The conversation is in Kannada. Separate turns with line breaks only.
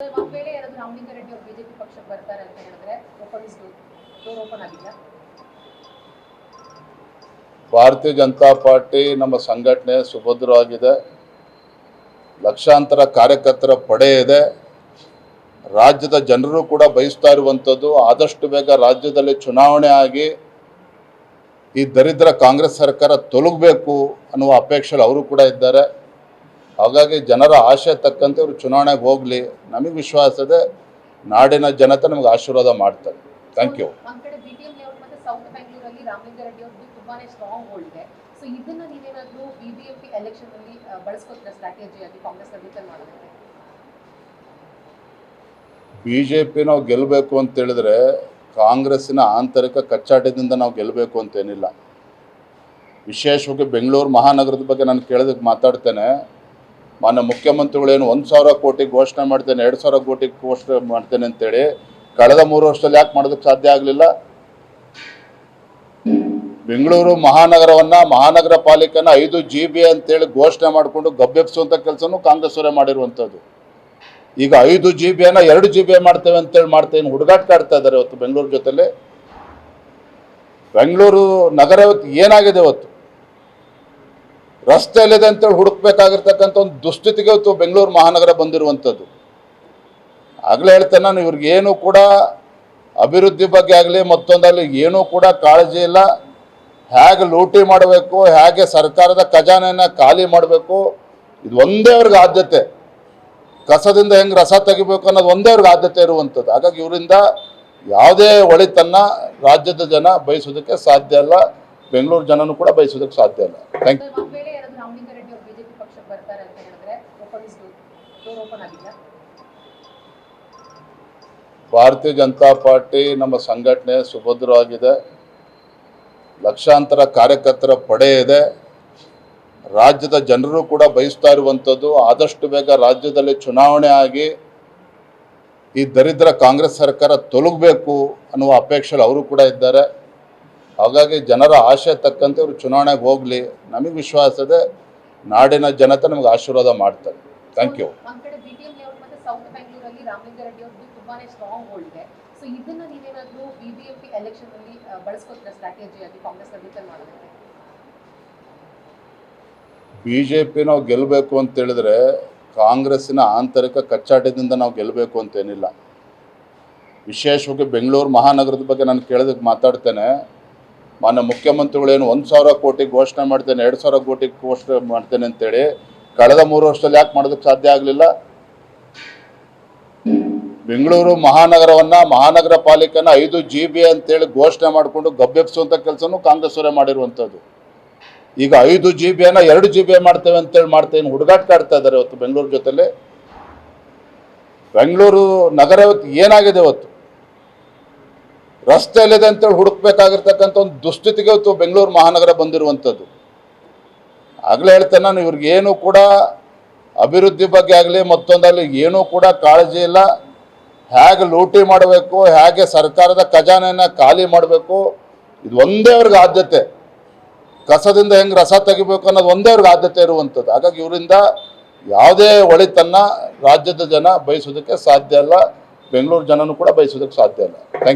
ಒಂದು ವೇಳೆ ಯಾರಾದರೂ ರಾಮಲಿಂಗಾರೆಡ್ಡಿ ಅವರು ಬಿಜೆಪಿ ಪಕ್ಷಕ್ಕೆ ಬರ್ತಾರೆ ಅಂತ ಹೇಳಿದ್ರೆ ಡೋರ್ ಓಪನ್ ಆಗಿಲ್ಲ.
ಭಾರತೀಯ ಜನತಾ ಪಾರ್ಟಿ ನಮ್ಮ ಸಂಘಟನೆ ಸುಭದ್ರವಾಗಿದೆ. ಲಕ್ಷಾಂತರ ಕಾರ್ಯಕರ್ತರ ಪಡೆ ಇದೆ. ರಾಜ್ಯದ ಜನರು ಕೂಡ ಬಯಸ್ತಾ ಇರುವಂಥದ್ದು ಆದಷ್ಟು ಬೇಗ ರಾಜ್ಯದಲ್ಲಿ ಚುನಾವಣೆ ಆಗಿ ಈ ದರಿದ್ರ ಕಾಂಗ್ರೆಸ್ ಸರ್ಕಾರ ತೊಲಗಬೇಕು ಅನ್ನುವ ಅಪೇಕ್ಷೆಯಲ್ಲಿ ಅವರು ಕೂಡ ಇದ್ದಾರೆ. ಹಾಗಾಗಿ ಜನರ ಆಶೆ ತಕ್ಕಂತೆ ಅವರು ಚುನಾವಣೆಗೆ ಹೋಗಲಿ. ನಮಗೆ ವಿಶ್ವಾಸ ಇದೆ, ನಾಡಿನ ಜನತೆ ನಮಗೆ ಆಶೀರ್ವಾದ ಮಾಡ್ತಾರೆ. Thank you.
ಒಂದು ಕಡೆ ಬಿಟಿಎಂ ಲೇಔಟ್ ಮತ್ತೆ ಸೌತ್ ಬೆಂಗಳೂರಲ್ಲಿ ರಾಮಲಿಂಗಾರೆಡ್ಡಿ ಅವರಿಗೆ ತುಂಬಾನೇ ಸ್ಟ್ರಾಂಗ್ ಹೋಲ್ಡ್ ಇದೆ. ಸೊ ಇದನ್ನ ನೀವೇನಾದರೂ ಬಿಬಿಎಂಪಿ ಎಲೆಕ್ಷನ್ ಅಲ್ಲಿ ಬಳಸ್ಕೊತೀರಾ ಸ್ಟ್ರಾಟಜಿಯಾಗಿ ಕಾಂಗ್ರೆಸ್ ಅಧಿಕಾರ ಮಾಡೋದಕ್ಕೆ?
ಬಿಜೆಪಿ ನಾವು ಗೆಲ್ಲಬೇಕು ಅಂತ ಹೇಳಿದ್ರೆ ಕಾಂಗ್ರೆಸ್ಸಿನ ಆಂತರಿಕ ಕಚ್ಚಾಟದಿಂದ ನಾವು ಗೆಲ್ಲಬೇಕು ಅಂತೇನಿಲ್ಲ. ವಿಶೇಷವಾಗಿ ಬೆಂಗಳೂರು ಮಹಾನಗರದ ಬಗ್ಗೆ ನಾನು ಕೇಳೋದಕ್ಕೆ ಮಾತಾಡ್ತೇನೆ. ಮಾನ್ಯ ಮುಖ್ಯಮಂತ್ರಿಗಳೇನು 1,000 ಕೋಟಿ ಘೋಷಣೆ ಮಾಡ್ತೇನೆ, 2,000 ಕೋಟಿ ಘೋಷಣೆ ಮಾಡ್ತೇನೆ ಅಂತೇಳಿ ಕಳೆದ 3 ವರ್ಷದಲ್ಲಿ ಯಾಕೆ ಮಾಡೋದಕ್ಕೆ ಸಾಧ್ಯ ಆಗಲಿಲ್ಲ? ಬೆಂಗಳೂರು ಮಹಾನಗರ ಪಾಲಿಕೆನ 5 GB ಅಂತೇಳಿ ಘೋಷಣೆ ಮಾಡಿಕೊಂಡು ಗಬ್ಬೆಬ್ಸುವಂಥ ಕೆಲಸನೂ ಕಾಂಗ್ರೆಸ್ ಅವರೇ ಮಾಡಿರುವಂಥದ್ದು. ಈಗ 5 GB 2 GB ಮಾಡ್ತೇವೆ ಅಂತೇಳಿ ಮಾಡ್ತೇನೆ ಹುಡುಗಾಟ ಆಡ್ತಾ ಇದ್ದಾರೆ ಇವತ್ತು ಬೆಂಗಳೂರು ಜೊತೆಲಿ. ಬೆಂಗಳೂರು ನಗರ ಇವತ್ತು ಏನಾಗಿದೆ, ಇವತ್ತು ರಸ್ತೆಯಲ್ಲಿದೆ ಅಂತೇಳಿ ಹುಡುಕ್ಬೇಕಾಗಿರ್ತಕ್ಕಂಥ ಒಂದು ದುಸ್ಥಿತಿಗೆ ಇವತ್ತು ಬೆಂಗಳೂರು ಮಹಾನಗರ ಬಂದಿರುವಂಥದ್ದು. ಆಗಲೇ ಹೇಳ್ತೇನೆ ನಾನು, ಇವ್ರಿಗೇನು ಕೂಡ ಅಭಿವೃದ್ಧಿ ಬಗ್ಗೆ ಆಗಲಿ ಮತ್ತೊಂದಾಗಲಿ ಏನೂ ಕೂಡ ಕಾಳಜಿ ಇಲ್ಲ. ಹೇಗೆ ಲೂಟಿ ಮಾಡಬೇಕು, ಹೇಗೆ ಸರ್ಕಾರದ ಖಜಾನೆಯನ್ನು ಖಾಲಿ ಮಾಡಬೇಕು, ಇದು ಒಂದೇ ಅವ್ರಿಗೆ ಆದ್ಯತೆ. ಕಸದಿಂದ ಹೆಂಗೆ ರಸ ತೆಗಿಬೇಕು ಅನ್ನೋದು ಒಂದೇ ಅವ್ರಿಗೆ ಆದ್ಯತೆ ಇರುವಂಥದ್ದು. ಹಾಗಾಗಿ ಇವರಿಂದ ಯಾವುದೇ ಒಳಿತನ್ನು ರಾಜ್ಯದ ಜನ ಬಯಸೋದಕ್ಕೆ ಸಾಧ್ಯ ಇಲ್ಲ, ಬೆಂಗಳೂರು ಜನನೂ ಕೂಡ ಬಯಸೋದಕ್ಕೆ ಸಾಧ್ಯ ಇಲ್ಲ. Thank you.
ಒಂದು ವೇಳೆ ಯಾರಾದರೂ ರಾಮಲಿಂಗಾರೆಡ್ಡಿ ಅವರು ಬಿಜೆಪಿ ಪಕ್ಷಕ್ಕೆ ಬರ್ತಾರೆ ಅಂತ ಹೇಳಿದ್ರೆ ಡೋರ್ ಓಪನ್ ಆಗಿಲ್ಲ.
ಭಾರತೀಯ ಜನತಾ ಪಾರ್ಟಿ ನಮ್ಮ ಸಂಘಟನೆ ಸುಭದ್ರವಾಗಿದೆ. ಲಕ್ಷಾಂತರ ಕಾರ್ಯಕರ್ತರ ಪಡೆ ಇದೆ. ರಾಜ್ಯದ ಜನರು ಕೂಡ ಬಯಸ್ತಾ ಇರುವಂಥದ್ದು ಆದಷ್ಟು ಬೇಗ ರಾಜ್ಯದಲ್ಲಿ ಚುನಾವಣೆ ಆಗಿ ಈ ದರಿದ್ರ ಕಾಂಗ್ರೆಸ್ ಸರ್ಕಾರ ತೊಲಗಬೇಕು ಅನ್ನುವ ಅಪೇಕ್ಷೆಯಲ್ಲಿ ಅವರು ಕೂಡ ಇದ್ದಾರೆ. ಹಾಗಾಗಿ ಜನರ ಆಶೆ ತಕ್ಕಂತೆ ಅವರು ಚುನಾವಣೆಗೆ ಹೋಗಲಿ. ನಮಗೆ ವಿಶ್ವಾಸ ಇದೆ, ನಾಡಿನ ಜನತೆ ನಮಗೆ ಆಶೀರ್ವಾದ ಮಾಡ್ತಾರೆ. Thank you.
ಒಂದು ಕಡೆ ಬಿಟಿಎಂ ಲೇಔಟ್ ಮತ್ತೆ ಸೌತ್ ಬೆಂಗಳೂರಲ್ಲಿ ರಾಮಲಿಂಗಾರೆಡ್ಡಿ ಅವರಿಗೆ ತುಂಬಾನೇ ಸ್ಟ್ರಾಂಗ್ ಹೋಲ್ಡ್ ಇದೆ. ಸೊ ಇದನ್ನ ನೀವೇನಾದರೂ ಬಿಬಿಎಂಪಿ ಎಲೆಕ್ಷನ್ ಅಲ್ಲಿ ಬಳಸ್ಕೊತೀರಾ ಸ್ಟ್ರಾಟಜಿಯಾಗಿ ಕಾಂಗ್ರೆಸ್ ಅಧಿಕಾರ ಮಾಡೋದಕ್ಕೆ?
ಬಿಜೆಪಿ ನಾವು ಗೆಲ್ಲಬೇಕು ಅಂತ ಹೇಳಿದ್ರೆ ಕಾಂಗ್ರೆಸ್ಸಿನ ಆಂತರಿಕ ಕಚ್ಚಾಟದಿಂದ ನಾವು ಗೆಲ್ಲಬೇಕು ಅಂತೇನಿಲ್ಲ. ವಿಶೇಷವಾಗಿ ಬೆಂಗಳೂರು ಮಹಾನಗರದ ಬಗ್ಗೆ ನಾನು ಕೇಳೋದಕ್ಕೆ ಮಾತಾಡ್ತೇನೆ. ಮಾನ್ಯ ಮುಖ್ಯಮಂತ್ರಿಗಳೇನು 1,000 ಕೋಟಿ ಘೋಷಣೆ ಮಾಡ್ತೇನೆ, 2,000 ಕೋಟಿ ಘೋಷಣೆ ಮಾಡ್ತೇನೆ ಅಂತೇಳಿ ಕಳೆದ 3 ವರ್ಷದಲ್ಲಿ ಯಾಕೆ ಮಾಡೋದಕ್ಕೆ ಸಾಧ್ಯ ಆಗಲಿಲ್ಲ? ಬೆಂಗಳೂರು ಮಹಾನಗರ ಪಾಲಿಕೆನ 5 GB ಅಂತೇಳಿ ಘೋಷಣೆ ಮಾಡಿಕೊಂಡು ಗಬ್ಬೆಬ್ಸುವಂಥ ಕೆಲಸನೂ ಕಾಂಗ್ರೆಸ್ ಅವರೇ ಮಾಡಿರುವಂಥದ್ದು. ಈಗ 5 GB 2 GB ಮಾಡ್ತೇವೆ ಅಂತೇಳಿ ಮಾಡ್ತೇನೆ ಹುಡುಗಾಟ ಆಡ್ತಾ ಇದ್ದಾರೆ ಇವತ್ತು ಬೆಂಗಳೂರು ಜೊತೆಲಿ. ಬೆಂಗಳೂರು ನಗರ ಇವತ್ತು ಏನಾಗಿದೆ, ಇವತ್ತು ರಸ್ತೆಯಲ್ಲಿದೆ ಅಂತೇಳಿ ಹುಡುಕ್ಬೇಕಾಗಿರ್ತಕ್ಕಂಥ ಒಂದು ದುಸ್ಥಿತಿಗೆ ಇವತ್ತು ಬೆಂಗಳೂರು ಮಹಾನಗರ ಬಂದಿರುವಂಥದ್ದು. ಆಗಲೇ ಹೇಳ್ತೇನೆ ನಾನು, ಇವ್ರಿಗೇನು ಕೂಡ ಅಭಿವೃದ್ಧಿ ಬಗ್ಗೆ ಆಗಲಿ ಮತ್ತೊಂದಾಗಲಿ ಏನೂ ಕೂಡ ಕಾಳಜಿ ಇಲ್ಲ. ಹೇಗೆ ಲೂಟಿ ಮಾಡಬೇಕು, ಹೇಗೆ ಸರ್ಕಾರದ ಖಜಾನೆಯನ್ನು ಖಾಲಿ ಮಾಡಬೇಕು, ಇದು ಒಂದೇ ಅವ್ರಿಗೆ ಆದ್ಯತೆ. ಕಸದಿಂದ ಹೆಂಗೆ ರಸ ತೆಗಿಬೇಕು ಅನ್ನೋದು ಒಂದೇ ಅವ್ರಿಗೆ ಆದ್ಯತೆ ಇರುವಂಥದ್ದು. ಹಾಗಾಗಿ ಇವರಿಂದ ಯಾವುದೇ ಒಳಿತನ್ನು ರಾಜ್ಯದ ಜನ ಬಯಸೋದಕ್ಕೆ ಸಾಧ್ಯ ಇಲ್ಲ, ಬೆಂಗಳೂರು ಜನನೂ ಕೂಡ ಬಯಸೋದಕ್ಕೆ ಸಾಧ್ಯ ಇಲ್ಲ. Thank you.